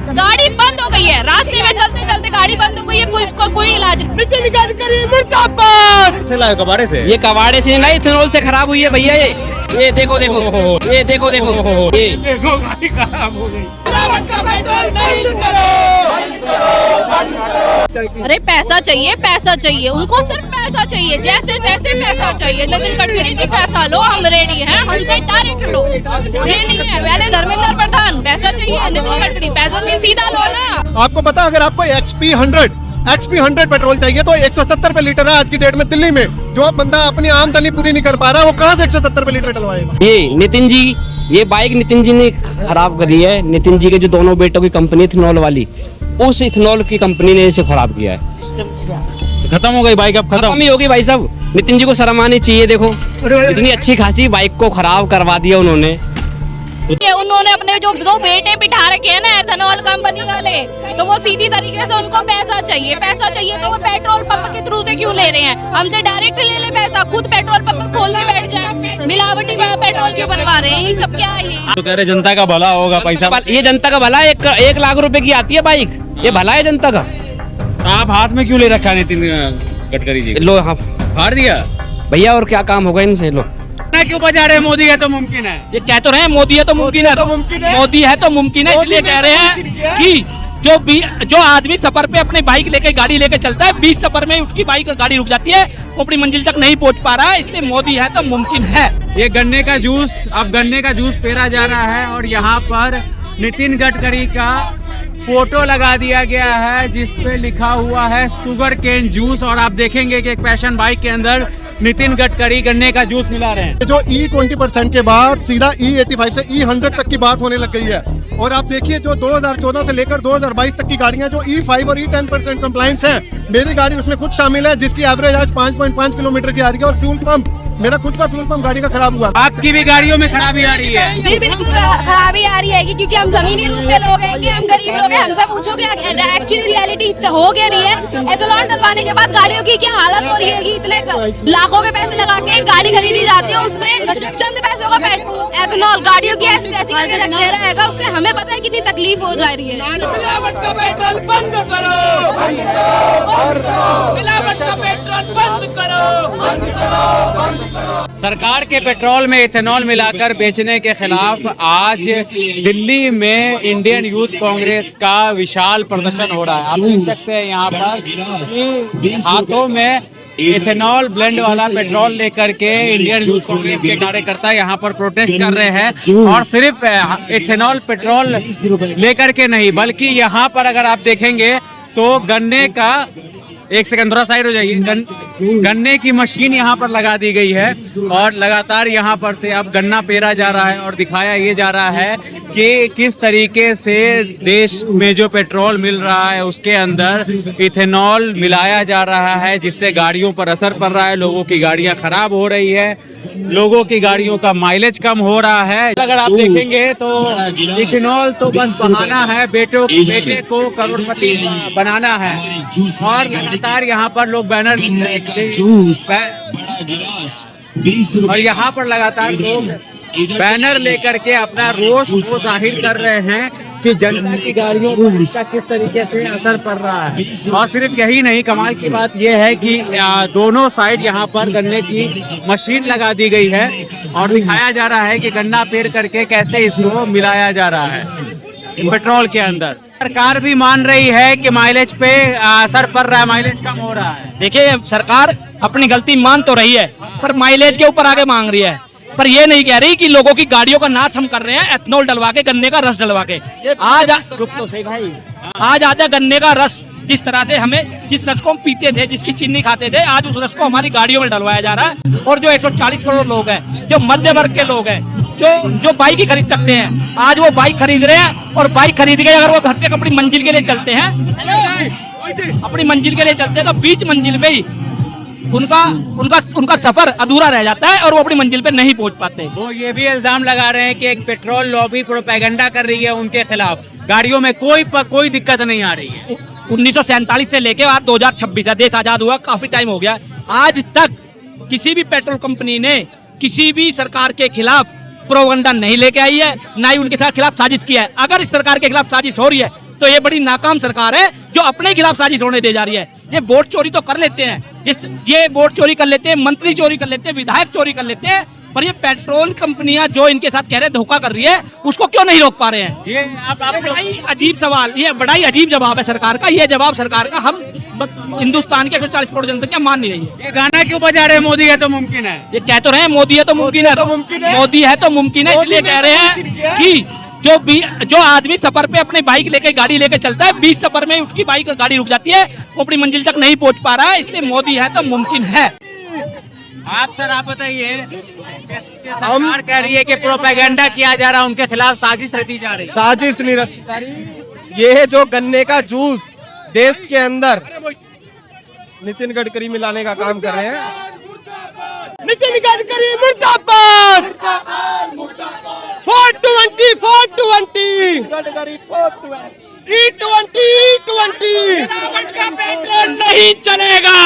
गाड़ी बंद हो गई है, रास्ते में चलते चलते गाड़ी बंद हो गई है, इसको कोई इलाज नहीं। नितिन गडकरी मुर्दाबाद। से लाए कबाड़े से, ये कबाड़े से नहीं, इथेनॉल से खराब हुई है भैया। ये देखो देखो, ये देखो देखो, ये देखो गाड़ी खराब हो गई। अरे पैसा चाहिए, पैसा चाहिए, उनको सिर्फ पैसा चाहिए, जैसे तैसे पैसा चाहिए। नितिन गडकरी जी पैसा लो, हम रेडी हैं, हमसे डायरेक्ट लो। ये नहीं है पहले धर्मेंद्र प्रधान पैसा चाहिए, नितिन गडकरी पैसा चाहिए, सीधा लो ना। आपको पता अगर आपको XP 100 पेट्रोल चाहिए तो 170 रुपए लीटर है आज की डेट में दिल्ली में। जो बंदा अपनी आमदनी पूरी नहीं कर पा रहा वो कहाँ से 170 रुपए लीटर डलवाएगा। ये नितिन जी, ये बाइक नितिन जी ने खराब करी है। नितिन जी के जो दोनों बेटों की कंपनी इथेनॉल वाली, उस इथेनॉल की कंपनी ने इसे खराब किया है। खत्म हो गई बाइक, अब खत्म ही होगी भाई साहब। नितिन जी को शर्म आनी चाहिए। देखो इतनी अच्छी खासी बाइक को खराब करवा दिया उन्होंने। उन्होंने अपने जो दो बेटे बिठा रखे हैं ना एथेनॉल कंपनी वाले, तो वो सीधी तरीके से उनको पैसा चाहिए, पैसा चाहिए तो वो पेट्रोल पंप के थ्रू से क्यों ले रहे हैं? हमसे डायरेक्ट ले ले पैसा, खुद पेट्रोल पंप खोल के बैठ जाए। मिलावटी पेट्रोल क्यों बनवा रहे हैं? ये सब क्या है? ये तो कह रहे जनता का भला होगा, पैसा ये जनता का भला। 1 लाख रुपए की आती है बाइक, ये भला है जनता का। आप हाथ में क्यों ले रखा नितिन गडकरी जी? लो हाँ हार दिया भैया, और क्या काम होगा इनसे। लो क्यों बजा रहे हैं? मोदी है तो मुमकिन है। ये कह तो रहे हैं मोदी है तो मुमकिन है, मोदी है तो मुमकिन है, इसलिए कह रहे हैं कि जो आदमी सफर पे अपनी बाइक लेके गाड़ी लेके चलता है, 20 सफर में उसकी बाइक गाड़ी रुक जाती है, वो अपनी मंजिल तक नहीं पहुंच पा रहा है, इसलिए मोदी है तो मुमकिन है। ये गन्ने का जूस, अब गन्ने का जूस पेरा जा रहा है और यहाँ पर नितिन गडकरी का फोटो लगा दिया गया है जिस पे लिखा हुआ है शुगर केन जूस। और आप देखेंगे कि एक पैशन बाइक के अंदर नितिन गडकरी गन्ने का जूस मिला रहे हैं। जो E20% के बाद सीधा E85 से E100 तक की बात होने लग गई है। और आप देखिए जो 2014 से लेकर 2022 तक की गाड़ियां जो E5 और E10% कंप्लायंस है, मेरी गाड़ी उसमें खुद शामिल है, जिसकी एवरेज आज 5.5 किलोमीटर की आ रही है। और फ्यूल पंप, मेरा खुद का फ्यूल पंप गाड़ी का खराब हुआ। आपकी भी गाड़ियों में खराबी आ रही है? जी बिल्कुल खराबी आ रही है, क्योंकि हम जमीनी रूप के लोग हैं, कि हम गरीब लोग हैं। हमसे पूछोगे एक्चुअली रियलिटी हो क्या रही है? एथेनॉल डलवाने के बाद गाड़ियों की क्या हालत हो रही है कि इतने लाखों के पैसे लगा के गाड़ी खरीदी जाती है, उसमें चंद पैसों का एथेनॉल गाड़ियों की ऐसी तैसी करके रख दे रहेगा। उससे हमें पता है कितनी तकलीफ हो जा रही है। मिलावट का पेट्रोल बंद करो, मिलावट का पेट्रोल बंद करो। सरकार के पेट्रोल में इथेनॉल मिलाकर बेचने के खिलाफ आज दिल्ली में इंडियन यूथ कांग्रेस का विशाल प्रदर्शन हो रहा है। आप देख सकते हैं यहाँ पर हाथों में इथेनॉल ब्लेंड वाला पेट्रोल लेकर के इंडियन यूथ कांग्रेस के कार्यकर्ता यहाँ पर प्रोटेस्ट कर रहे हैं। और सिर्फ इथेनॉल पेट्रोल लेकर के नहीं, बल्कि यहाँ पर अगर आप देखेंगे तो गन्ने का, एक सेकंड थोड़ा साइड हो जाइए, गन्ने की मशीन यहाँ पर लगा दी गई है और लगातार यहाँ पर से अब गन्ना पेरा जा रहा है और दिखाया ये जा रहा है कि किस तरीके से देश में जो पेट्रोल मिल रहा है उसके अंदर इथेनॉल मिलाया जा रहा है, जिससे गाड़ियों पर असर पड़ रहा है, लोगों की गाड़ियाँ खराब हो रही है, लोगों की गाड़ियों का माइलेज कम हो रहा है। अगर आप देखेंगे तो इथेनॉल तो बस बहाना है, बेटे को करोड़पति बनाना है। और लगातार यहाँ पर लोग बैनर और यहाँ पर लगातार लोग बैनर लेकर के अपना रोष को जाहिर कर रहे हैं कि जनता की गाड़ियों पर इसका किस तरीके से असर पड़ रहा है। और सिर्फ यही नहीं, कमाल की बात यह है कि दोनों साइड यहाँ पर गन्ने की मशीन लगा दी गई है और दिखाया जा रहा है कि गन्ना पेर करके कैसे इसको मिलाया जा रहा है पेट्रोल के अंदर। सरकार भी मान रही है कि माइलेज पे असर पड़ रहा है, माइलेज कम हो रहा है। देखिए सरकार अपनी गलती मान तो रही है, पर माइलेज के ऊपर आगे मांग रही है, पर ये नहीं कह रही कि लोगों की गाड़ियों का नाश हम कर रहे हैं एथेनॉल डलवा के, गन्ने का रस डलवा के। आज आधा गन्ने का रस, जिस तरह से हमें, जिस रस को हम पीते थे, जिसकी चीनी खाते थे, आज उस रस को हमारी गाड़ियों में डलवाया जा रहा है। और जो 140 करोड़ लोग हैं, जो मध्य वर्ग के लोग हैं, जो बाइक ही खरीद सकते हैं, आज वो बाइक खरीद रहे हैं। और बाइक खरीद के अगर वो घर से अपनी मंजिल के लिए चलते हैं, अपनी मंजिल के लिए चलते हैं, तो बीच मंजिल पे ही उनका सफर अधूरा रह जाता है और वो अपनी मंजिल पे नहीं पहुंच पाते। वो ये भी इल्जाम लगा रहे हैं कि एक पेट्रोल लॉबी प्रोपेगेंडा कर रही है उनके खिलाफ, गाड़ियों में कोई दिक्कत नहीं आ रही है। 1947 से लेके आज 2026 है, देश आजाद हुआ, काफी टाइम हो गया, आज तक किसी भी पेट्रोल कंपनी ने किसी भी सरकार के खिलाफ प्रोपेगेंडा नहीं लेके आई है, ना ही उनके खिलाफ साजिश किया है। अगर इस सरकार के खिलाफ साजिश हो रही है तो ये बड़ी नाकाम सरकार है जो अपने खिलाफ साजिश होने दे जा रही है। ये वोट चोरी तो कर लेते हैं, ये वोट चोरी कर लेते हैं, मंत्री चोरी कर लेते हैं, विधायक चोरी कर लेते हैं, पर ये पेट्रोल कंपनियां जो इनके साथ कह रहे हैं धोखा कर रही है, उसको क्यों नहीं रोक पा रहे हैं? ये आप बड़ा ही अजीब सवाल, ये बड़ा ही अजीब जवाब है सरकार का। ये जवाब सरकार का हम हिंदुस्तान के 140 करोड़ जनसंख्या मान नहीं रही है। ये गाना क्यों बजा रहे हैं मोदी है तो मुमकिन है? ये कह तो रहे हैं मोदी है तो मुमकिन है, मोदी है तो मुमकिन है, इसलिए कह रहे हैं कि जो आदमी सफर पे अपने बाइक लेके गाड़ी लेके चलता है, 20 सफर में उसकी बाइक गाड़ी रुक जाती है, वो अपनी मंजिल तक नहीं पहुंच पा रहा है, इसलिए मोदी है तो मुमकिन है। आप सर आप बताइए, सरकार कह रही है कि प्रोपेगेंडा किया जा रहा है, उनके खिलाफ साजिश रची जा रही है। साजिश नहीं रखी। ये जो गन्ने का जूस देश के अंदर नितिन गडकरी मिलाने का काम कर रहे हैं। नितिन गडकरी मुर्दाबाद, 420 420 E20 पेट्रोल नहीं चलेगा।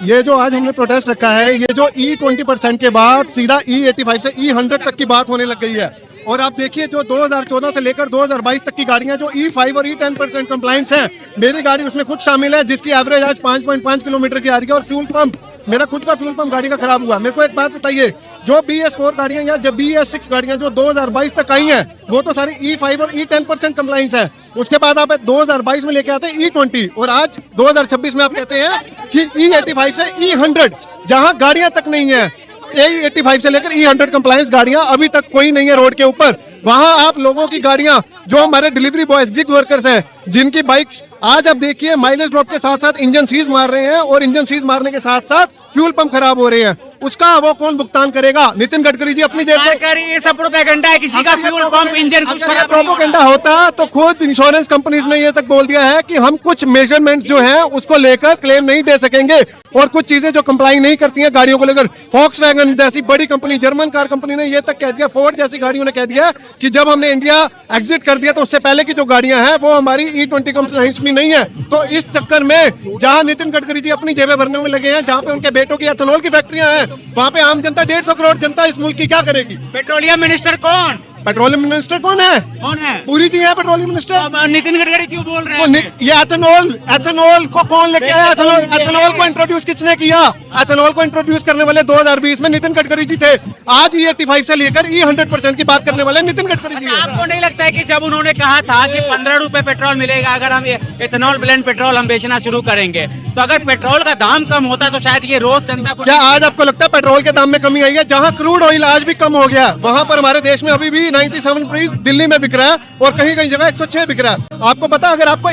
ये जो आज हमने प्रोटेस्ट रखा है, ये जो E20% के बाद सीधा E85 से E100 तक की बात होने लग गई है। और आप देखिए जो 2014 से लेकर 2022 तक की गाड़ियां जो E5 और E10% कंप्लायंस हैं, मेरी गाड़ी उसमें खुद शामिल है, जिसकी एवरेज आज 5.5 किलोमीटर की आ रही है। और फ्यूल पंप, मेरा खुद का फ्यूल पंप गाड़ी का खराब हुआ। मेरे को एक बात बताइए, जो BS4 गाड़ियां या जब BS6 गाड़ियां जो 2022 तक आई हैं, वो तो सारी E5 और E10% कंप्लायंस है। उसके बाद आप 2022 में लेके आते हैं E20, और आज 2026 में आप कहते हैं कि E85 से E100, जहां गाड़ियां तक नहीं है। E85 से लेकर E100 कंप्लायंस गाड़ियां अभी तक कोई नहीं है रोड के ऊपर। वहां आप लोगों की गाड़ियां, जो हमारे डिलीवरी बॉयज, गिग वर्कर्स हैं, जिनकी बाइक्स आज आप देखिए माइलेज ड्रॉप के साथ साथ इंजन सीज मार रहे हैं, और इंजन सीज मारने के साथ साथ फ्यूल पंप खराब हो रहे हैं। उसका वो कौन भुगतान करेगा? नितिन गडकरी जी अपनी जेब से। ये सब प्रोपेगेंडा है, किसी का फ्यूल पंप इंजन कुछ खराब प्रोपेगेंडा होता तो खुद इंश्योरेंस कंपनीज ने ये तक बोल दिया है कि हम कुछ मेजरमेंट्स जो हैं उसको लेकर क्लेम नहीं दे सकेंगे, और कुछ चीजें जो कंप्लाई नहीं करती हैं गाड़ियों को लेकर। फॉक्सवैगन जैसी बड़ी कंपनी, जर्मन कार कंपनी ने ये तक कह दिया, फोर्ड जैसी गाड़ियों ने कह दिया कि जब हमने इंडिया एग्जिट कर दिया तो उससे पहले की जो गाड़ियां हैं वो हमारी E20 कंप्लायंस में नहीं है। तो इस चक्कर में जहां नितिन गडकरी जी अपनी जेबें भरने में लगे हैं, जहां पे उनके बेटों की एथेनॉल की फैक्ट्रियां हैं, वहां पे आम जनता 150 करोड़ जनता इस मुल्क की क्या करेगी? पेट्रोलियम मिनिस्टर कौन? पेट्रोलियम मिनिस्टर कौन है? कौन है? पूरी जी है पेट्रोलियम मिनिस्टर। अब नितिन गडकरी क्यों बोल रहे तो हैं? ये एथेनॉल को कौन लेके आया? एथेनॉल को इंट्रोड्यूस किसने किया? एथेनॉल को इंट्रोड्यूस करने वाले 2020 में नितिन गडकरी जी थे। आज E85 से लेकर E100% की बात करने वाले नितिन गडकरी जी हैं। आपको नहीं लगता है कि जब उन्होंने कहा था कि 15 रुपए पेट्रोल मिलेगा अगर हम एथेनॉल ब्लेंड पेट्रोल हम बेचना शुरू करेंगे, तो अगर पेट्रोल का दाम कम होता तो शायद ये रोज जनता को। क्या आज आपको लगता है पेट्रोल के दाम में कमी आई है? जहां क्रूड ऑयल आज भी कम हो गया, वहां पर हमारे देश में अभी भी 97 रुपीस दिल्ली में बिक रहा है, और कहीं कहीं जगह 106 बिक रहा है। आपको पता है अगर आपको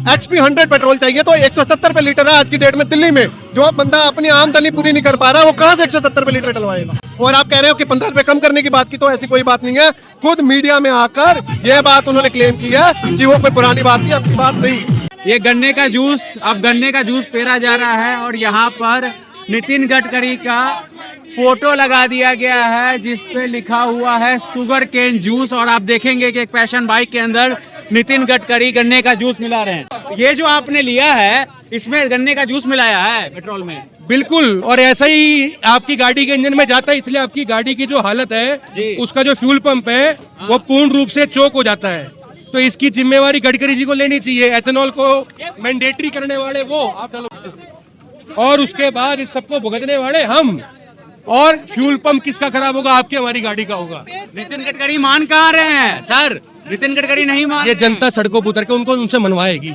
XP100 पेट्रोल चाहिए तो 170 रुपए लीटर है आज की डेट में दिल्ली में। जो बंदा अपनी आमदनी पूरी नहीं कर पा रहा, वो कहां से 170 रुपए लीटर डलवाएगा? और आप कह रहे हो कि 15 रुपए कम करने की बात की, तो ऐसी कोई बात नहीं है। खुद मीडिया में आकर यह बात उन्होंने क्लेम की है कि वो कोई पुरानी बात थी, अपनी बात नहीं। ये गन्ने का जूस, अब गन्ने का जूस पेरा जा रहा है, और यहाँ पर नितिन गडकरी का फोटो लगा दिया गया है जिस पे लिखा हुआ है शुगर केन जूस। और आप देखेंगे कि एक पैशन बाइक के अंदर नितिन गडकरी गन्ने का जूस मिला रहे हैं। ये जो आपने लिया है इसमें गन्ने का जूस मिलाया है पेट्रोल में? बिल्कुल, और ऐसा ही आपकी गाड़ी के इंजन में जाता है, इसलिए आपकी गाड़ी की जो हालत है, उसका जो फ्यूल पंप है वो पूर्ण रूप से चोक हो जाता है। तो इसकी जिम्मेवारी गडकरी जी को लेनी चाहिए। एथेनॉल को मैंडेटरी करने वाले वो आप डालो, और उसके बाद इस सबको भुगतने वाले हम। और फ्यूल पंप किसका खराब होगा? आपकी हमारी गाड़ी का होगा। नितिन गडकरी मान कहाँ रहे हैं सर? नितिन गडकरी नहीं मान। ये जनता सड़कों पर उतर के उनको उनसे मनवाएगी।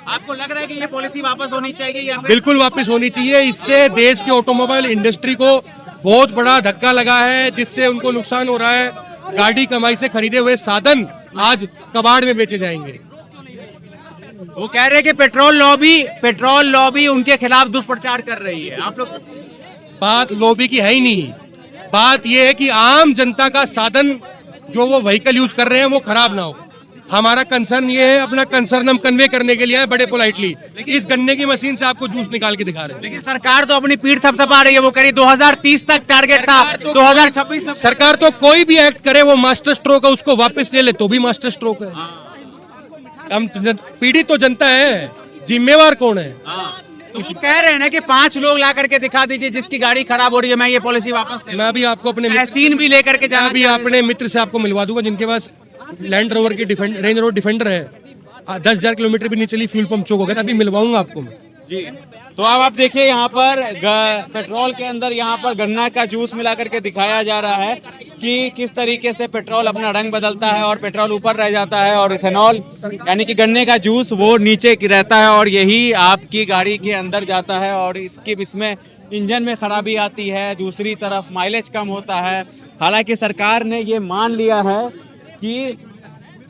आपको लग रहा है कि ये पॉलिसी वापस होनी चाहिए या फिर? बिल्कुल वापस होनी चाहिए। इससे देश की ऑटोमोबाइल इंडस्ट्री को बहुत बड़ा धक्का लगा है, जिससे उनको नुकसान हो रहा है। गाड़ी कमाई से खरीदे हुए साधन आज कबाड़ में बेचे जाएंगे। वो कह रहे हैं कि पेट्रोल लॉबी उनके खिलाफ दुष्प्रचार कर रही है। आप लोग, बात लॉबी की है ही नहीं। बात यह है कि आम जनता का साधन जो वो व्हीकल यूज कर रहे हैं वो खराब ना हो। हमारा कंसर्न ये है, अपना कंसर्न हम कन्वे करने के लिए आए बड़े पोलाइटली। इस गन्ने की मशीन से आपको जूस निकाल के दिखा रहे हैं। लेकिन सरकार तो अपनी पीठ थपथपा रही है। वो कह रही 2030 तक टारगेट था, 2026 में। सरकार तो कोई भी एक्ट करे वो मास्टर स्ट्रोक है, उसको वापस ले ले तो भी मास्टर स्ट्रोक है। हम पीड़ित तो जनता है, जिम्मेवार कौन है? इस कह रहे हैं ना कि 5 लोग ला करके दिखा दीजिए जिसकी गाड़ी खराब हो रही है, मैं ये पॉलिसी वापस ले लूं। मैं अभी आपको अपने तहसीन भी लेकर के मैं अभी अपने मित्र से आपको मिलवा दूंगा जिनके पास लैंड रोवर की रेंज रोवर डिफेंडर है, 10,000 किलोमीटर भी नहीं चली, फ्यूल पंप चोक हो गया, अभी मिलवाऊंगा आपको मैं। जी। तो अब आप देखिए यहाँ पर पेट्रोल के अंदर यहाँ पर गन्ना का जूस मिला करके दिखाया जा रहा है कि किस तरीके से पेट्रोल अपना रंग बदलता है और पेट्रोल ऊपर रह जाता है और इथेनॉल यानी कि गन्ने का जूस वो नीचे की रहता है और यही आपकी गाड़ी के अंदर जाता है और इसमें इंजन में खराबी आती है, दूसरी तरफ माइलेज कम होता है। हालांकि सरकार ने ये मान लिया है कि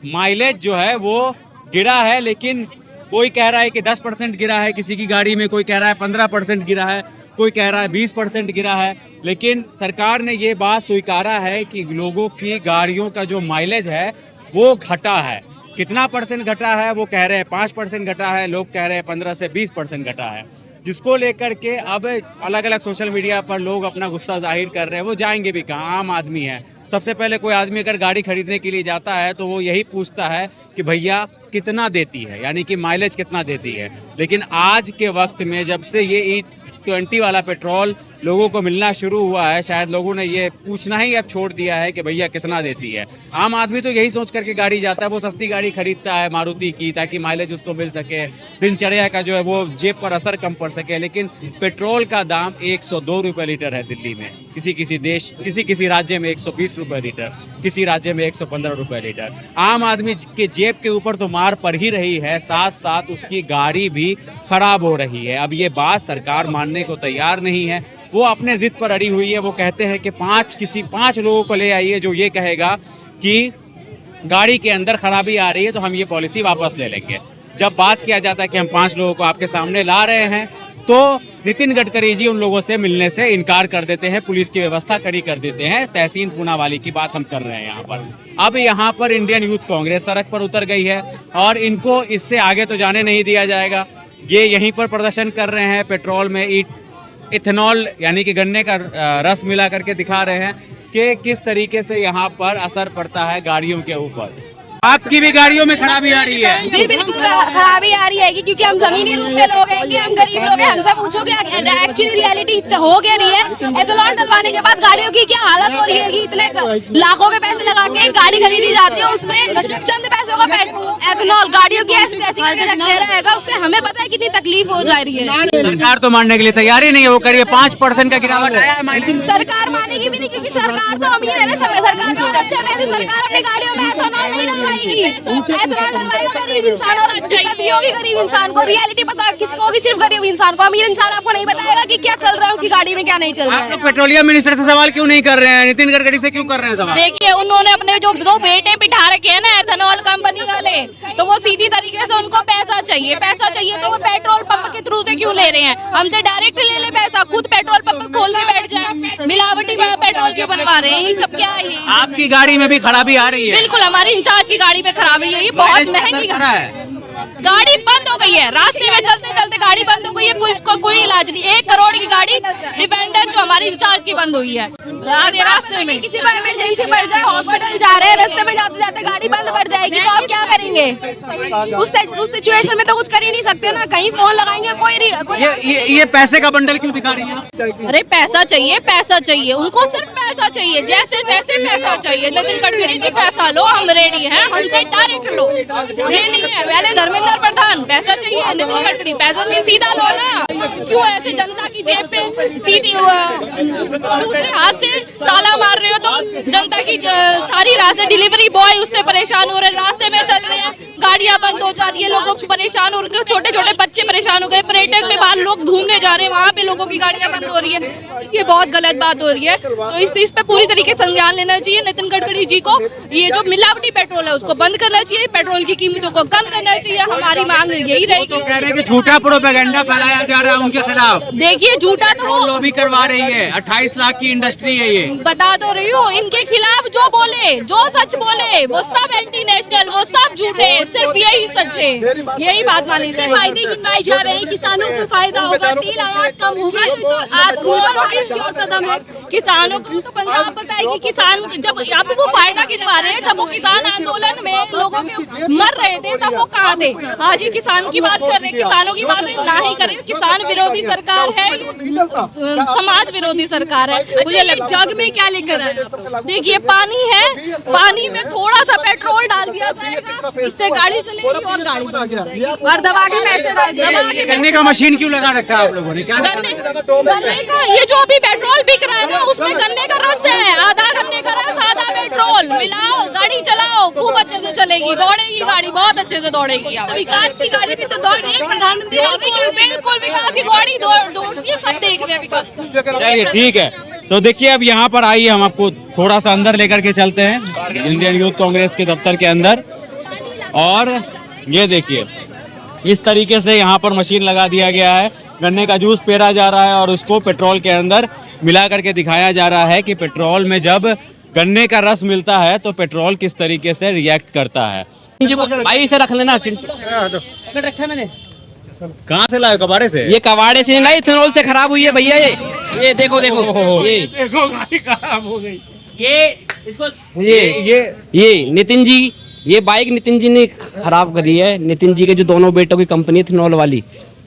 माइलेज जो है वो गिरा है, लेकिन कोई कह रहा है कि 10% गिरा है किसी की गाड़ी में, कोई कह रहा है 15% गिरा है, कोई कह रहा है 20% गिरा है, लेकिन सरकार ने ये बात स्वीकारा है कि लोगों की गाड़ियों का जो माइलेज है वो घटा है। कितना परसेंट घटा है वो कह रहे हैं 5% घटा है, लोग कह रहे हैं 15 से 20% घटा है, जिसको लेकर के अब अलग अलग सोशल मीडिया पर लोग अपना गुस्सा जाहिर कर रहे हैं। वो जाएंगे भी कहाँ, आम आदमी है। सबसे पहले कोई आदमी अगर गाड़ी खरीदने के लिए जाता है तो वो यही पूछता है कि भैया कितना देती है, यानी कि माइलेज कितना देती है। लेकिन आज के वक्त में जब से ये E20 वाला पेट्रोल लोगों को मिलना शुरू हुआ है, शायद लोगों ने ये पूछना ही अब छोड़ दिया है कि भैया कितना देती है। आम आदमी तो यही सोच करके गाड़ी जाता है, वो सस्ती गाड़ी खरीदता है मारुति की ताकि माइलेज उसको मिल सके, दिनचर्या का जो है वो जेब पर असर कम पड़ सके। लेकिन पेट्रोल का दाम 102 रुपये लीटर है दिल्ली में, किसी राज्य में 120 रुपये लीटर, किसी राज्य में 115 रुपये लीटर। आम आदमी के जेब के ऊपर तो मार पड़ ही रही है, साथ साथ उसकी गाड़ी भी खराब हो रही है। अब ये बात सरकार मानने को तैयार नहीं है, वो अपने जिद पर अड़ी हुई है। वो कहते हैं कि 5 लोगों को ले आइए जो ये कहेगा कि गाड़ी के अंदर खराबी आ रही है तो हम ये पॉलिसी वापस ले लेंगे। जब बात किया जाता है कि हम 5 लोगों को आपके सामने ला रहे हैं तो नितिन गडकरी जी उन लोगों से मिलने से इनकार कर देते हैं, पुलिस की व्यवस्था कड़ी कर देते हैं। तहसीन पूनावाली की बात हम कर रहे हैं यहाँ पर। अब यहाँ पर इंडियन यूथ कांग्रेस सड़क पर उतर गई है और इनको इससे आगे तो जाने नहीं दिया जाएगा। ये यहीं पर प्रदर्शन कर रहे हैं, पेट्रोल में इथेनॉल यानी कि गन्ने का रस मिला करके दिखा रहे हैं कि किस तरीके से यहाँ पर असर पड़ता है गाड़ियों के ऊपर। आपकी भी गाड़ियों में खराबी आ रही है? जी बिल्कुल खराबी आ रही है क्योंकि हम जमीनी रूप के लोग हैं, कि हम गरीब लोग हैं। हमसे पूछो कि एक्चुअली रियलिटी हो क्या रही है। एथेनॉल डलवाने के बाद गाड़ियों की क्या हालत हो रही है कि इतने लाखों के पैसे लगा के गाड़ी खरीदी जाती है, उसमें चंद पैसों का एथेनॉल गाड़ियों की ऐसी तैसी करके रख दे रहेगा, उससे हमें पता है कितनी तकलीफ हो जा रही है। सरकार तो मानने के लिए तैयार ही नहीं है, वो करिए 5% का गिरावट आया है माइलेज। सरकार मानेगी भी नहीं क्योंकि सरकार तो अमीर है ना, सरकार के पास अच्छे पैसे, सरकार अपनी गाड़ियों में एथेनॉल नहीं डलवाएगी। गरीब इंसान और दिक्कत भी होगी गरीब इंसान को। रियलिटी पता किसको होगी? सिर्फ गरीब इंसान को। अमीर इंसान आपको नहीं बताएगा कि क्या चल रहा है उसकी गाड़ी में, क्या नहीं चल रहा है। आप लोग पेट्रोलियम मिनिस्टर से सवाल क्यों नहीं कर रहे हैं? नितिन गडकरी से क्यों कर रहे हैं सवाल? देखिए उन्होंने अपने जो 2 बेटे बिठा रखे हैं ना एथेनॉल कंपनी वाले, तो वो सीधी तरीके से उनको पैसा चाहिए तो वो पेट्रोल पंप के थ्रू से क्यों ले रहे हैं? हमसे डायरेक्ट ले ले पैसा, खुद पेट्रोल पंप खोल के बैठ जाए। मिलावटी पेट्रोल क्यों बनवा रहे हैं? ये सब क्या है? आपकी गाड़ी में भी खराबी आ रही है? बिल्कुल, हमारी इंचार्ज की गाड़ी में खराबी है। ये बहुत महंगी गाड़ी बंद हो गई है, रास्ते में चलते चलते गाड़ी बंद हो गई है, कोई इलाज नहीं। 1 करोड़ की गाड़ी डिपेंडेंट जो हमारी इंचार्ज की बंद हुई है आगे रास्ते में। किसी को इमरजेंसी पड़ जाए, हॉस्पिटल जा रहे हैं, रास्ते में जाते जाते गाड़ी बंद पड़ जाएगी तो आप क्या करेंगे? उस सिचुएशन में तो कुछ कर ही नहीं सकते ना, कहीं फोन लगाएंगे कोई ये पैसे का बंडल क्यों दिखा रही है? अरे पैसा चाहिए, उनको सिर्फ पैसा चाहिए, जैसे तैसे पैसा चाहिए। नितिन गडकरी जी पैसा लो, हम रेडी हैं, हमसे डायरेक्ट लो। ये नहीं है पहले धर्मेंद्र प्रधान पैसा चाहिए, नितिन गडकरी पैसा चाहिए, सीधा लो ना। क्यों ऐसे जनता की जेब पे सीधी दूसरे हाथ से ताला मार रहे हो? तुम जनता की सारी रास्ते डिलीवरी बॉय उससे परेशान हो रहे, रास्ते में चल रहे हैं, गाड़ियां बंद हो जा रही है, लोगों परेशान हो रहे, छोटे छोटे बच्चे परेशान हो गए, पर्यटक में बाहर लोग घूमने जा रहे हैं, वहाँ पे लोगों की गाड़ियां बंद हो रही है। ये बहुत गलत बात हो रही है, तो इस पे पूरी तरीके से संज्ञान लेना चाहिए नितिन गडकरी जी को। ये जो मिलावटी पेट्रोल है उसको बंद करना चाहिए, पेट्रोल की कीमतों को कम करना चाहिए। हमारी मांग यही रहेगी। तो कह रहे हैं कि झूठा प्रोपेगेंडा फैलाया जा रहा है उनके खिलाफ। देखिए झूठा तो लॉबी करवा रही है, 28 लाख की इंडस्ट्री है ये। बता तो रही हूँ, इनके खिलाफ जो बोले, जो सच बोले वो सब एंटी नेशनल, वो सब झूठे। सिर्फ सिर्फ यही सच है, यही बात मानी जाए। फायदे गिनवाए जा रहे हैं, किसानों को फायदा होगा, तेल आयात कम होगा, तो और कदम है किसानों को। तो पंजाब बताएगी किसान जब आपको फायदा गिनवा रहे हैं, जब वो किसान आंदोलन में लोगों के मर रहे थे तब वो कहाँ थे? आज ये किसान की बात कर रहे हैं, किसानों की बात ना ही करें। किसान विरोधी सरकार है, समाज विरोधी सरकार है। मुझे जग में क्या लेकर आए? देखिए पानी है, पानी में थोड़ा सा पेट्रोल डाल दिया जाएगा, इससे गाड़ी चलेगी और गाड़ी और दबा के पैसे डाल दिए। गन्ने का मशीन क्यों लगा रखा है आप लोगों ने? क्या गन्ने का ये जो अभी पेट्रोल बिक रहा है ना, उसमें गन्ने का रस है, आधा गन्ने का रस आधा पेट्रोल मिलाओ, गाड़ी चलाओ, खूब अच्छे से चलेगी, दौड़ेगी गाड़ी, बहुत अच्छे से दौड़ेगी। तो विकास की गाड़ी भी तो दौड़ रही है, प्रधानमंत्री बिल्कुल विकास की गाड़ी दौड़ती है, सब देख रहे हैं विकास को। चलिए ठीक है, तो देखिए अब यहाँ पर आइए, हम आपको थोड़ा सा अंदर लेकर के चलते हैं इंडियन यूथ कांग्रेस के दफ्तर के अंदर। और ये देखिए इस तरीके से यहाँ पर मशीन लगा दिया गया है, गन्ने का जूस पेरा जा रहा है और उसको पेट्रोल के अंदर मिला करके दिखाया जा रहा है कि पेट्रोल में जब गन्ने का रस मिलता है तो पेट्रोल किस तरीके से रिएक्ट करता है। भाई इसे रख लेना, रखा मैंने। कहाँ से लाए? कबाड़े से? ये कबाड़े से नहीं, इथेनॉल से खराब हुई है भैया। ये देखो देखो, ये देखो गाड़ी खराब हो गई। ये नितिन जी, ये बाइक नितिन जी ने खराब करी है। नितिन जी के जो दोनों बेटों की कंपनी इथेनॉल वाली,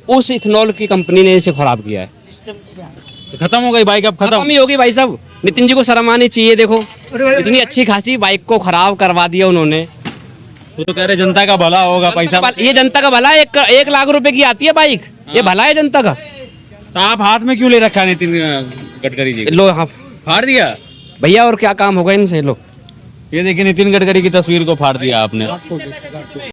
उस इथेनॉल की कंपनी ने इसे खराब किया है। तो खत्म हो गई बाइक, अब खत्म ही होगी भाई साहब। नितिन जी को शर्म आनी चाहिए। देखो इतनी अच्छी खासी बाइक को खराब करवा दिया उन्होंने। तो कह रहे जनता का भला होगा, पैसा। ये जनता का भला है, 1 लाख रुपए की आती है बाइक, ये भला है जनता का। तो आप हाथ में क्यों ले रखा नितिन गडकरी जी? लो हाँ, फाड़ दिया भैया, और क्या काम होगा इनसे। लो ये देखिए नितिन गडकरी की तस्वीर को फाड़ दिया आपने।